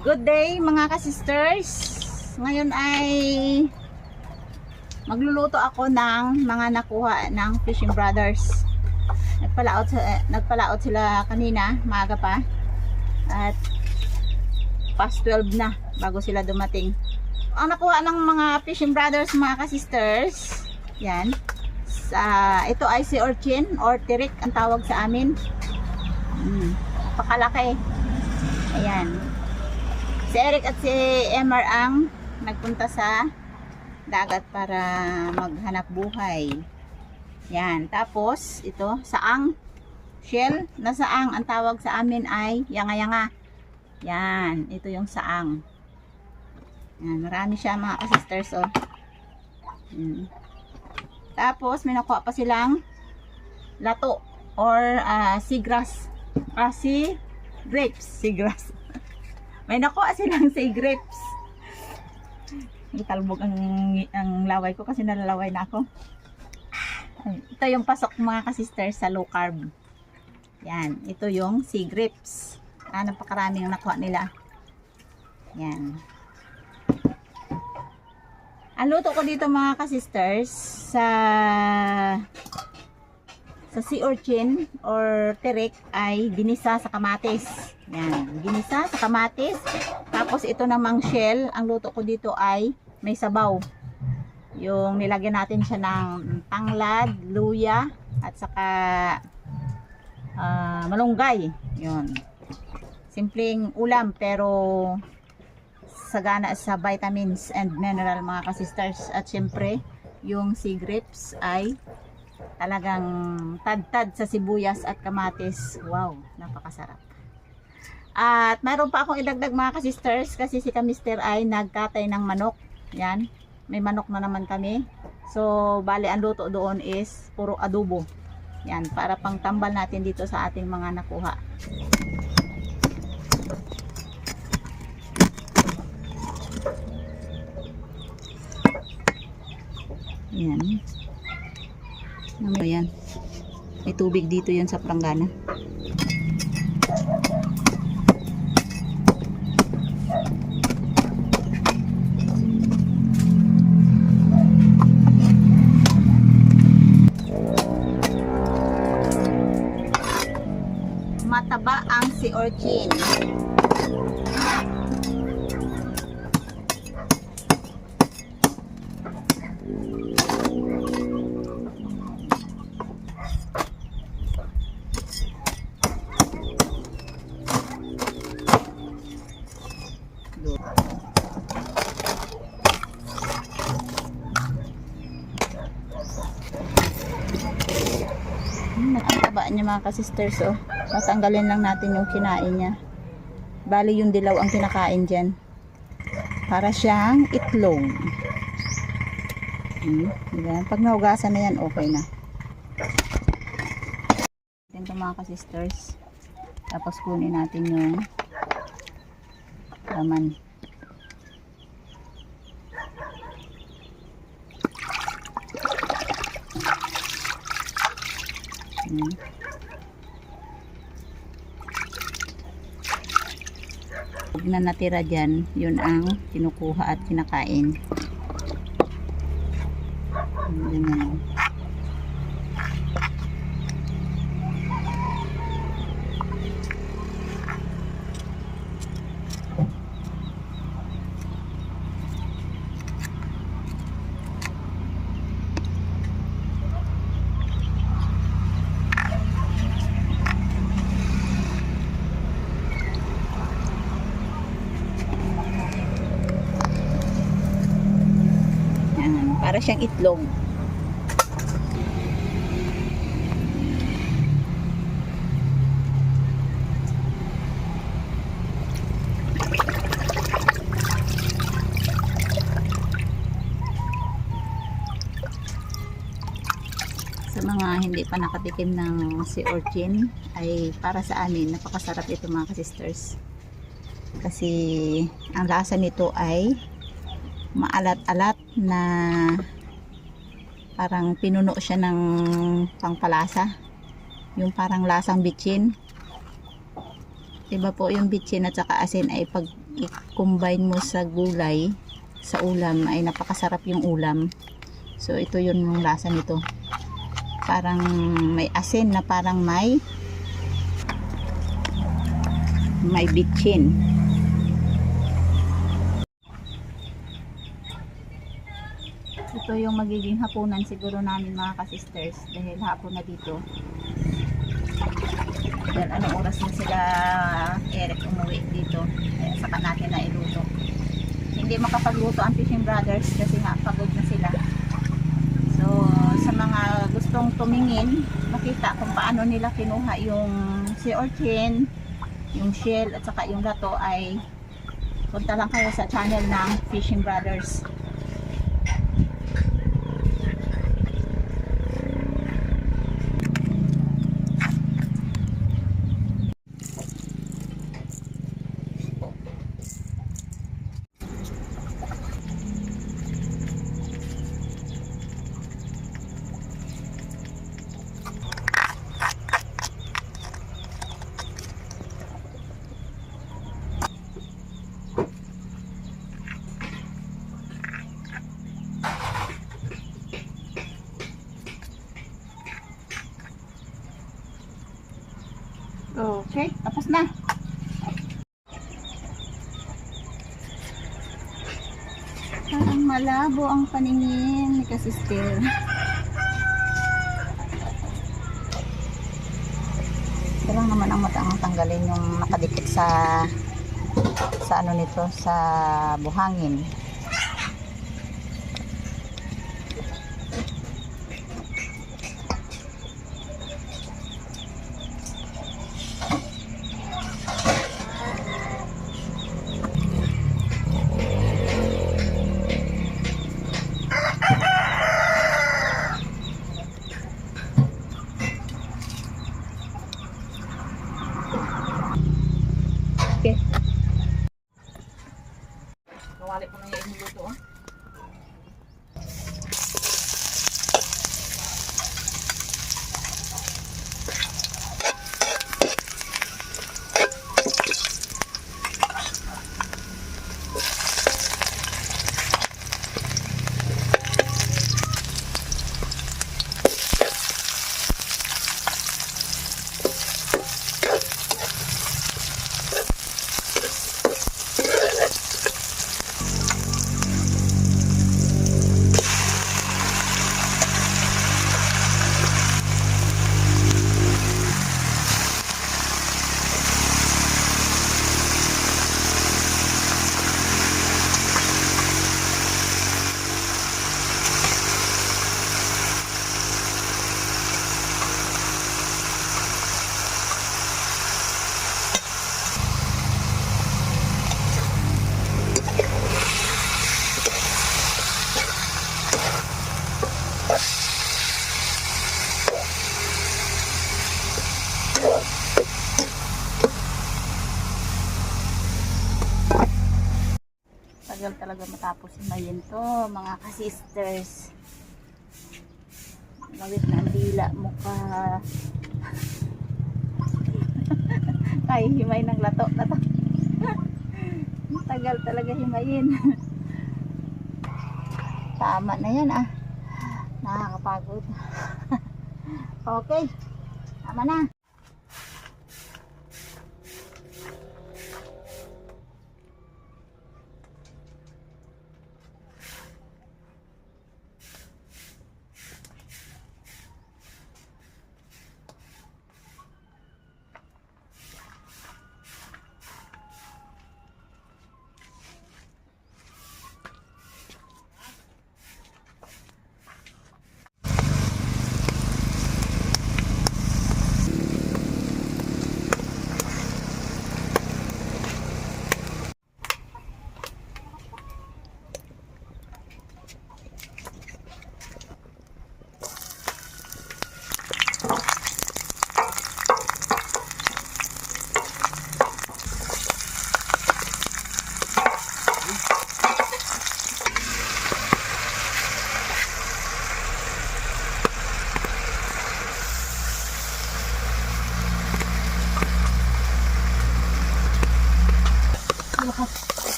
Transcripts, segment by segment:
Good day mga ka-sisters. Ngayon ay magluluto ako ng mga nakuha ng Fishing Brothers. Nagpalaot sila kanina, maaga pa. At past 12 na bago sila dumating. Ang nakuha ng mga Fishing Brothers mga ka-sisters, yan. Ito ay si Orchin or Tirik ang tawag sa amin. Pakalaki. Ayan. Si Eric at si Emar ang nagpunta sa dagat para maghanap buhay. Yan. Tapos, ito, saang shell na saang ang tawag sa amin ay yanga-yanga. Yan. Ito yung saang. Yan. Marami siya mga ka-sisters. Oh. Tapos, may nakuha pa silang lato or seagrass. Sea grapes. Seagrass. May nakuha silang sea grapes. Talbog ang laway ko kasi nalalaway na ako. Ito yung pasok mga ka-sisters sa low carb. Yan. Ito yung sea grapes. Napakaraming nakuha nila. Yan. Ang luto ko dito mga ka-sisters sa sea urchin or tirik ay ginisa sa kamatis. Yan, ginisa sa kamatis. Tapos ito namang shell, ang luto ko dito ay may sabaw. Yung nilagyan natin siya ng tanglad, luya, at saka malunggay. Yun. Simpleng ulam pero sagana sa vitamins and mineral mga ka-sisters. At syempre, yung sea grapes ay talagang tad-tad sa sibuyas at kamatis. Wow, napakasarap. At mayroon pa akong idagdag mga ka-sisters kasi si ka-mister ay nagkatay ng manok. Yan, may manok na naman kami. So, bali ang luto doon is puro adobo. Yan, para pang tambal natin dito sa ating mga nakuha. Yan. Ayan. May tubig dito yan sa pranggana. Mataba ang sea urchin. Nakataba niya mga ka-sisters. Oh. Tatanggalin lang natin yung kinain niya. Bali yung dilaw ang kinakain dyan. Para siyang itlog. Diba? Pag nahugasan na yan, okay na. Ito mga ka-sisters. Tapos kunin natin yung laman. Pag na natira dyan, yun ang kinukuha at kinakain. Ganyan. Para siyang itlog. Sa mga hindi pa nakatikim ng sea urchin ay para sa amin napakasarap ito mga ka-sisters. Kasi ang lasa nito ay maalat-alat na parang pinuno siya ng pangpalasa, yung parang lasang bitchin. Diba po yung bitchin at saka asin ay pag i-combine mo sa gulay, sa ulam, ay napakasarap yung ulam. So ito yun yung lasa nito. Parang may asin na parang may bitchin. Ito yung magiging hapunan siguro namin mga ka-sisters dahil hapon na dito. Dahil anong oras na sila Eric umuwi dito, kaya saka natin na iluto. Hindi makapagluto ang Fishing Brothers kasi nga pagod na sila. So sa mga gustong tumingin, makita kung paano nila kinuha yung sea urchin, yung shell at saka yung lato, ay punta lang kayo sa channel ng Fishing Brothers. Okay, tapos na. Parang malabo ang paningin ni ka-sister. Ito lang naman ang matang tanggalin yung nakadikit sa ano nito, sa buhangin. Okay. Kawali ko na yung luto. Tagal talaga matapos himayin to mga ka-sisters. Gawit na ang dila mo ka. Ay, himay ng lato na to. Tagal talaga himayin. Tama na yan ah. Nakakapagod. Okay. Tama na.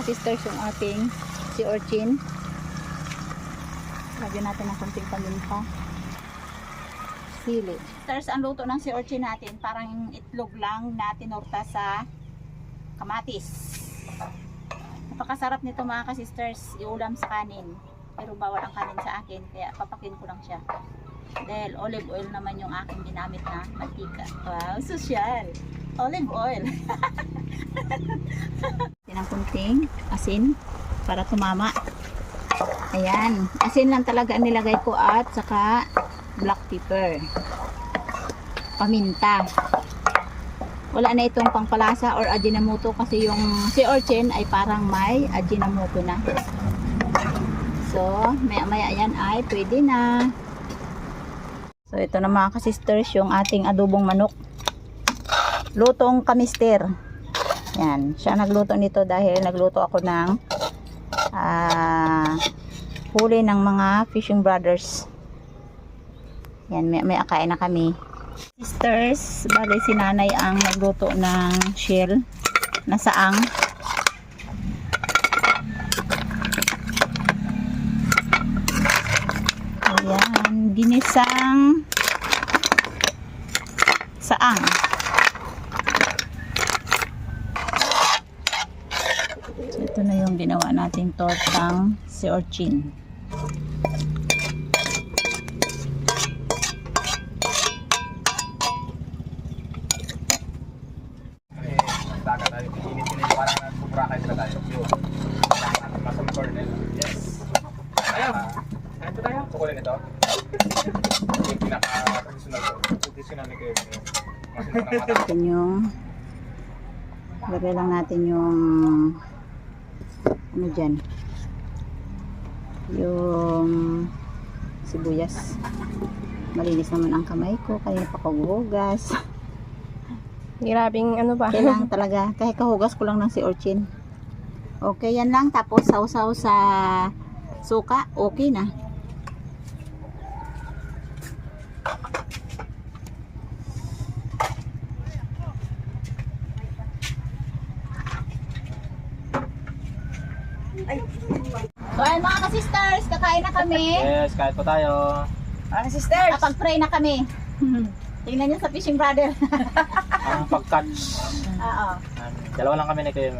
ka-sisters yung ating sea urchin. Lagyan natin ng konting paminta. Sili. Sisters, ang luto ng sea urchin natin, parang itlog lang na tinurta sa kamatis. Napakasarap nito mga ka-sisters, iulam sa kanin. Pero bawal ang kanin sa akin, kaya papakin ko lang siya. Dahil olive oil naman yung aking ginamit na mantika. Wow, sosyal! Olive oil. Tinang kunting asin para tumama. Ayan, asin lang talaga ang nilagay ko at saka black pepper, paminta. Wala na itong pangpalasa or ajinomoto kasi yung sea urchin ay parang may ajinomoto na. So, maya-maya yan ay pwede na. So, ito na mga ka-sisters yung ating adobong manok. Lutong kamister. Yan, siya nagluto nito dahil nagluto ako ng huli ng mga fishing brothers. Yan, may akain na kami. Sisters, bali si nanay ang nagluto ng shell na saang. Ayan, ginisang saang. So, ito na yung ginawa nating tortang sea urchin. Natin yung lagay lang natin yung ano dyan, yung sibuyas. Malinis naman ang kamay ko kaya pa ko gugas. Grabing ano ba? Kailangan talaga kahit kahugas ko lang ng sea urchin. Okay, yan lang. Tapos sausaw sa suka, okay na. So ayun mga ka-sisters, kakain na kami. Yes, kahit po tayo. Mga sisters! Kapag-pray na kami. Tingnan niyo sa fishing brother. Ang pag-catch. Oo. Dalawa lang kami na kayo.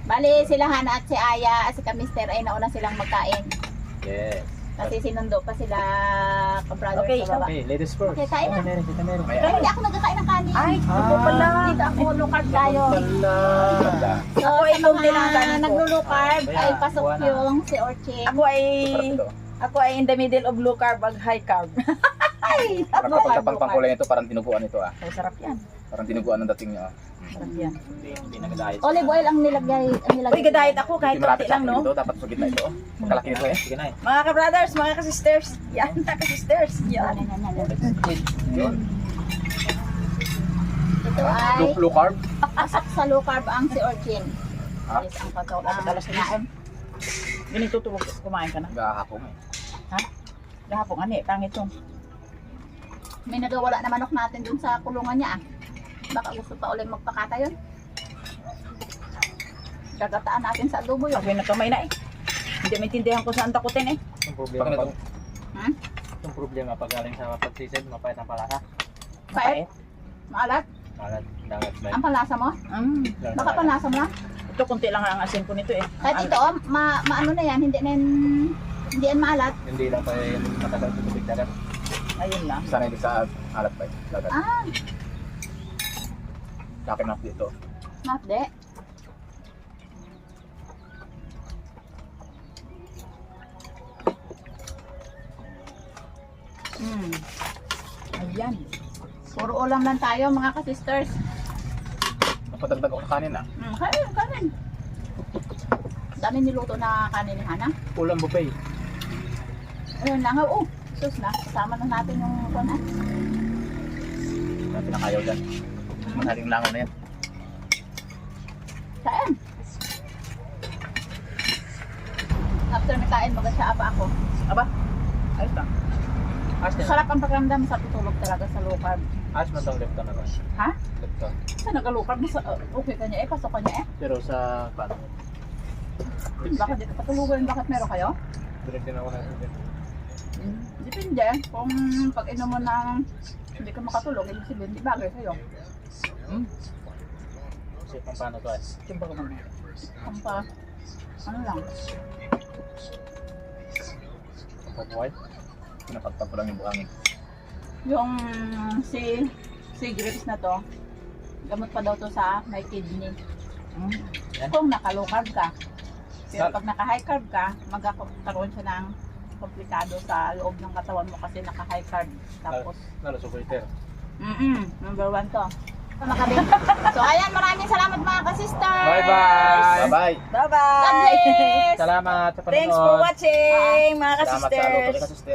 Bali, sila Hana at si Aya at si Kamister ay nauna silang magkain. Yes. Kasi sinundo pa sila ka-brother Okay, sa baba. Okay, ladies first. Okay, kain na. Meron. Pero hindi ako nagkakain ng kanin. Ay, ito pala! Dito ako low carb tayo. Pala. So, Ako ay sa konti lang ang mga kanin ko. naglo-low carb Kaya, ay pasok buwan na. yung si Orchid. Ako ay in the middle of low carb ag high carb. Ay, Parang kapag pangkulay nito, parang tinuguan ito ah. Ay, sarap yan. Parang tinuguan ang dating niya. Sarap yan. Hindi nag-diet. olive oil ang nilagay. Uy, gadayet ako kahit konti lang, no? Ito, dapat sa gitna ito. Magkalaki nito eh. Sige na eh. Mga ka-brothers, mga ka-sisters. Yan, ka-sisters. Yan. Yun. Ito ay Low carb. pasok sa low carb ang si Orchid. Ha? Yes, ang pataw ang Alas kinain. Ganito tulog, kumain ka na. Gahapon eh. Ha? Gahapon, ani, pangit yun. May nagawala na manok natin dun sa kulungan niya ah. Baka gusto pa ulit magpakata yun. Gagataan natin sa adobo yun. Ako yung nakamay na eh. Hindi maintindihan ko saan takutin eh. Yung problema Bakit pag ito? Hmm? yung problema pag galing sa pagsisid, mapait ang palasa. Pait? Maalat? Malat, dagat ba? Ang panlasa mo? Baka panlasa mo lang? Ito, konti lang ang asin ko nito eh. Kahit ito, maano na yan, hindi yan maalat. Hindi lang pa yung matagal sa tubig dagat. Ayun lang. Sana hindi sa alat pa eh. Dagat. Ah, Laki na dito. mapde. Ayan. Puro ulam lang tayo mga ka-sisters. Napadagdag ako sa kanin ah. Kanin, kanin. Dami niluto na kanin ni Hana. Ulam buffet. Ayun lang, oh. Sus na, kasama na natin yung kuwan. Ang pinakayaw dyan. Masaling langaw na yan. Kain. After na kain, mag-asya pa ako. Aba? Ayos lang. Ayos lang. Sarap ang pakiramdam sa tutulog talaga sa low carb. As man tong lepton na ba? Ha? Lepton. Sa nag-low carb, okay ka niya eh, pasok ka niya eh. Pero sa paano? Bakit di ka patulugan? Bakit meron kayo? Dinig din ako na ito. Depende. Kung pag inom mo ng hindi ka makatulog, ibig sabihin, di bagay sa'yo. Kasi kung paano to eh. Siyempre ko naman. Ang pa, ano lang. Kung pabuhay. Pinapagpag ko lang yung buhangin. Yung si grapes na to, gamot pa daw to sa may kidney. Yan. Kung naka-low carb ka. Pero Sal- pag naka-high carb ka, magkakaroon siya ng komplikado sa loob ng katawan mo kasi naka-high carb. Tapos, Lalo sa filter. number 1 to. So ayan, maraming salamat mga ka-sisters. Bye-bye! Bye-bye! Bye-bye! God bless! Salamat sa panonood. Thanks for watching, mga Salamat sa ka-sisters! luto ka, sister.